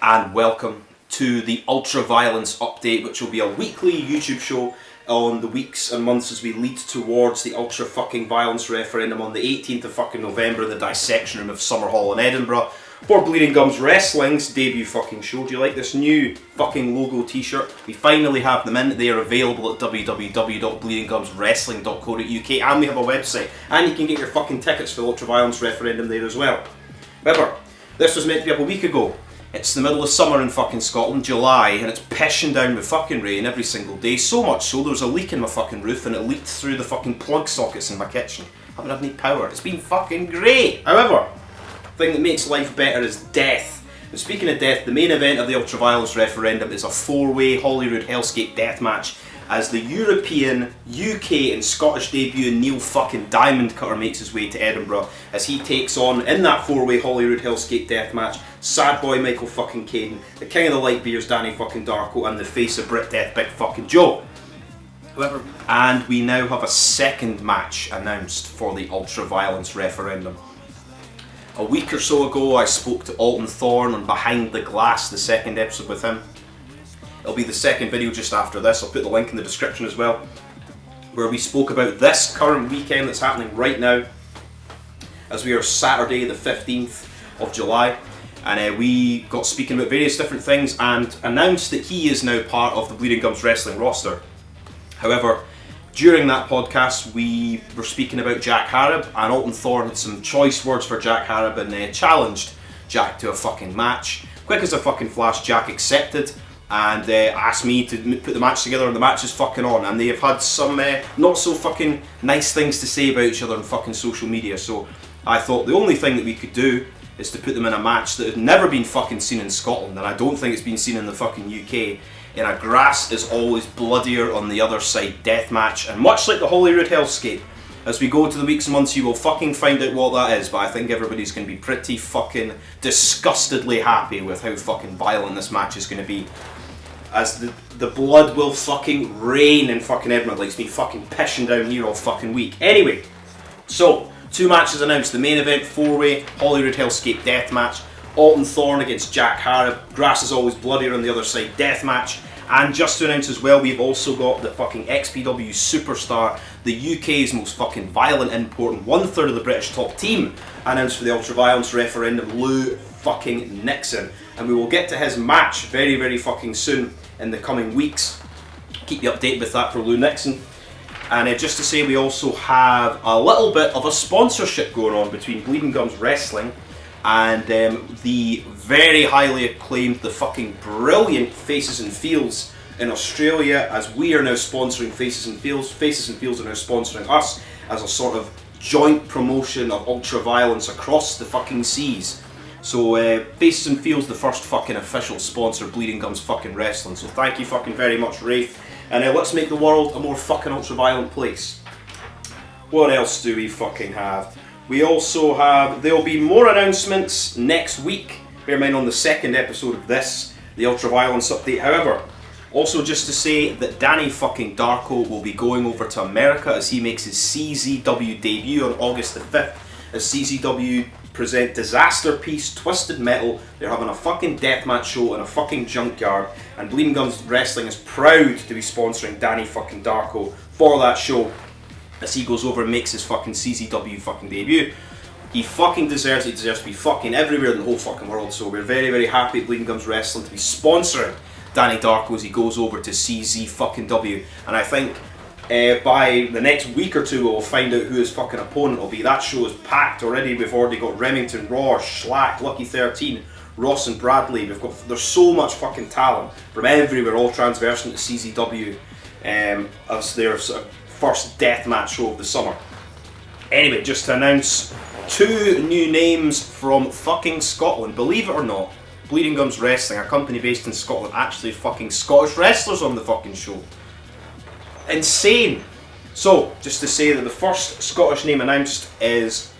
and welcome to the Ultraviolence update, which will be a weekly YouTube show on the weeks and months as we lead towards the ultra-fucking-violence referendum on the 18th of fucking November in the Dissection Room of Summerhall in Edinburgh for Bleeding Gums Wrestling's debut fucking show. Do you like this new fucking logo t-shirt? We finally have them in. They are available at www.bleedinggumswrestling.co.uk, and we have a website, and you can get your fucking tickets for the Ultraviolence referendum there as well. However, this was meant to be up a week ago. It's the middle of summer in fucking Scotland, July, and it's pissing down with fucking rain every single day. So much so there was a leak in my fucking roof and it leaked through the fucking plug sockets in my kitchen. I haven't had any power. It's been fucking great. However, the thing that makes life better is death. And speaking of death, the main event of the Ultraviolence referendum is a 4-way Holyrood Hellscape death match as the European, UK and Scottish debut Neil fucking Diamond Cutter makes his way to Edinburgh as he takes on, in that 4-way Holyrood Hellscape death match, Sad Boy Michael fucking Caden, the King of the Light Beers Danny fucking Darko, and the face of Brit Death Big fucking Joe. However, and we now have a second match announced for the Ultraviolence referendum. A week or so ago I spoke to Alton Thorne on Behind the Glass, the second episode with him. It'll be the second video just after this. I'll put the link in the description as well, where we spoke about this current weekend that's happening right now, as we are Saturday the 15th of July, and we got speaking about various different things and announced that he is now part of the Bleeding Gums Wrestling roster. However, during that podcast we were speaking about Jack Harrop, and Alton Thorne had some choice words for Jack Harrop and challenged Jack to a fucking match. Quick as a fucking flash, Jack accepted and asked me to put the match together, and the match is fucking on, and they have had some not so fucking nice things to say about each other on fucking social media. So I thought the only thing that we could do is to put them in a match that had never been fucking seen in Scotland, and I don't think it's been seen in the fucking UK, in a grass is always bloodier on the other side death match. And much like the Holyrood Hellscape, as we go to the weeks and months, you will fucking find out what that is, but I think everybody's going to be pretty fucking disgustedly happy with how fucking violent this match is going to be. As the blood will fucking rain in fucking Edinburgh, like it's been fucking pissing down here all fucking week. Anyway, so, two matches announced. The main event, 4-way Holyrood Hellscape death match. Alton Thorne against Jack Harrop. Grass is always bloodier on the other side death match. And just to announce as well, we've also got the fucking XPW superstar, the UK's most fucking violent import and 1/3 of the British top team, announced for the Ultraviolence referendum, Lou fucking Nixon. And we will get to his match very, very fucking soon in the coming weeks. Keep you updated with that for Lou Nixon. And just to say, we also have a little bit of a sponsorship going on between Bleeding Gums Wrestling and the very highly acclaimed, the fucking brilliant Faces and Feels in Australia, as we are now sponsoring Faces and Feels. Faces and Feels are now sponsoring us as a sort of joint promotion of ultraviolence across the fucking seas. So Faces and Feels, the first fucking official sponsor of Bleeding Gums fucking Wrestling. So thank you fucking very much, Rafe. And let's make the world a more fucking ultra-violent place. What else do we fucking have? We also have, there'll be more announcements next week. Bear in mind, on the second episode of this, the Ultra-Violence update. However, also just to say that Danny fucking Darko will be going over to America as he makes his CZW debut on August the 5th. As CZW present Disaster Piece, Twisted Metal. They're having a fucking deathmatch show in a fucking junkyard, and Bleeding Gums Wrestling is proud to be sponsoring Danny fucking Darko for that show as he goes over and makes his fucking CZW fucking debut. He fucking deserves it. He deserves to be fucking everywhere in the whole fucking world. So we're very, very happy at Bleeding Gums Wrestling to be sponsoring Danny Darko as he goes over to CZ fucking W. And I think by the next week or two we'll find out who his fucking opponent will be. That show is packed already. We've already got Remington Raw, Schlack, Lucky 13, Ross and Bradley. There's so much fucking talent from everywhere, all transversing to CZW as their sort of first deathmatch show of the summer. Anyway, just to announce two new names from fucking Scotland. Believe it or not, Bleeding Gums Wrestling, a company based in Scotland, actually fucking Scottish wrestlers on the fucking show. Insane! So, just to say that the first Scottish name announced is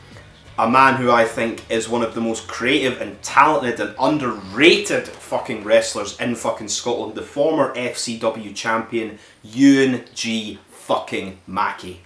a man who I think is one of the most creative and talented and underrated fucking wrestlers in fucking Scotland, the former FCW champion, Eun G fucking Mackie.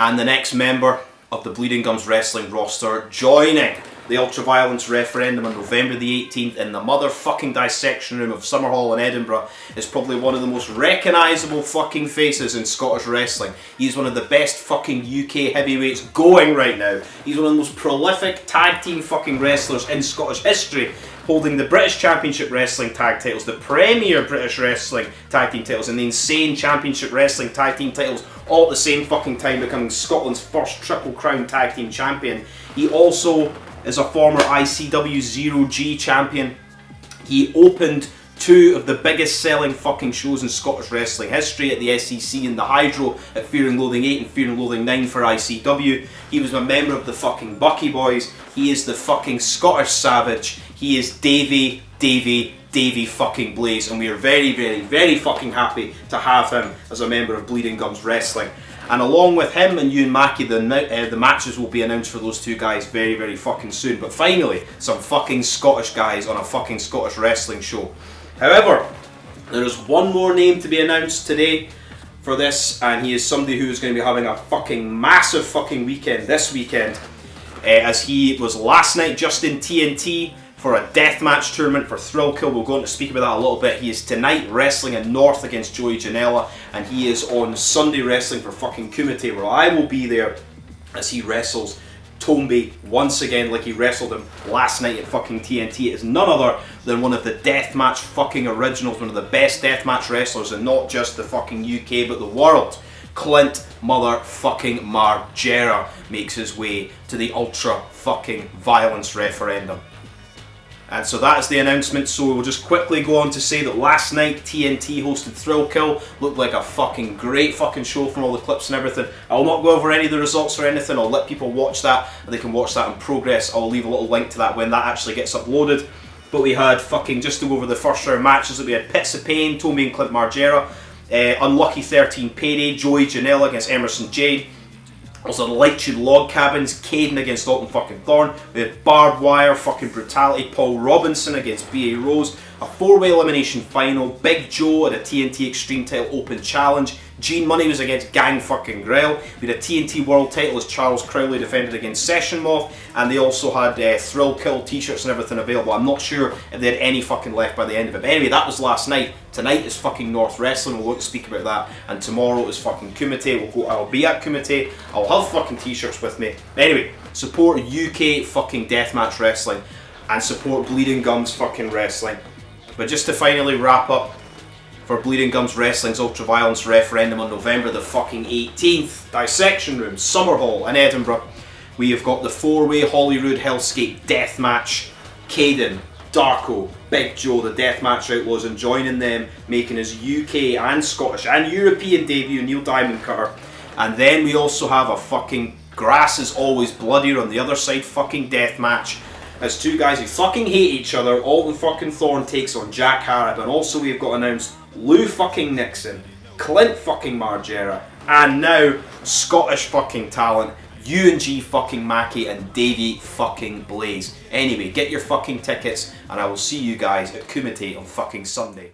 and the next member of the Bleeding Gums Wrestling roster joining the Ultraviolence referendum on November the 18th in the motherfucking Dissection Room of Summerhall in Edinburgh is probably one of the most recognisable fucking faces in Scottish wrestling. He's one of the best fucking UK heavyweights going right now. He's one of the most prolific tag team fucking wrestlers in Scottish history, holding the British Championship Wrestling tag titles, the Premier British Wrestling tag team titles, and the Insane Championship Wrestling tag team titles all at the same fucking time, becoming Scotland's first Triple Crown tag team champion. He also is a former ICW 0G champion. He opened two of the biggest selling fucking shows in Scottish wrestling history at the SEC and the Hydro at Fear and Loathing 8 and Fear and Loathing 9 for ICW. He was a member of the fucking Bucky Boys. He is the fucking Scottish Savage. He is Davey Davey fucking Blaze, and we are very fucking happy to have him as a member of Bleeding Gums Wrestling. And along with him and Eun Mackie, the matches will be announced for those two guys very fucking soon. But finally, some fucking Scottish guys on a fucking Scottish wrestling show. However, there is one more name to be announced today for this, and he is somebody who is going to be having a fucking massive fucking weekend this weekend, as he was last night just in TNT for a deathmatch tournament for Thrill Kill. We'll go on to speak about that a little bit. He is tonight wrestling in North against Joey Janela, and he is on Sunday wrestling for fucking Kumite, where I will be there as he wrestles Tomby once again like he wrestled him last night at fucking TNT. It is none other than one of the deathmatch fucking originals, one of the best deathmatch wrestlers in not just the fucking UK but the world. Clint motherfucking Margera makes his way to the Ultra fucking Violence referendum. And so that is the announcement. So we'll just quickly go on to say that last night TNT hosted Thrill Kill. Looked like a fucking great fucking show from all the clips and everything. I'll not go over any of the results or anything. I'll let people watch that, and they can watch that in progress. I'll leave a little link to that when that actually gets uploaded. But we had fucking, just to go over the first round matches, that we had Pits of Pain, Tommy and Clint Margera. Unlucky 13 Payday, Joey Janela against Emerson Jade. Also, Lightshade Log Cabins, Caden against Alton fucking Thorn. We had Barbed Wire, fucking Brutality, Paul Robinson against B.A. Rose. A 4-way elimination final. Big Joe at a TNT Extreme Title Open Challenge. Gene Money was against Gang fucking Grell. We had a TNT World Title as Charles Crowley defended against Session Moth. And they also had Thrill Kill t-shirts and everything available. I'm not sure if they had any fucking left by the end of it. But anyway, that was last night. Tonight is fucking North Wrestling. We'll go to speak about that. And tomorrow is fucking Kumite. I'll be at Kumite. I'll have fucking t-shirts with me. Anyway, support UK fucking deathmatch wrestling. And support Bleeding Gums fucking wrestling. But just to finally wrap up, for Bleeding Gums Wrestling's Ultraviolence referendum on November the fucking 18th, Dissection Room, Summerhall in Edinburgh, we have got the 4-way Holyrood Hellscape deathmatch. Caden, Darko, Big Joe, the Deathmatch Outlaws, and joining them, making his UK and Scottish and European debut, Neil Diamond Cutter. And then we also have a fucking Grass is Always Bloodier on the other side fucking deathmatch, as two guys who fucking hate each other. Alton fucking Thorn takes on Jack Harrop, and also we've got announced Lou fucking Nixon, Clint fucking Margera, and now Scottish fucking talent, Eun G fucking Mackie and Davey fucking Blaze. Anyway, get your fucking tickets, and I will see you guys at Kumite on fucking Sunday.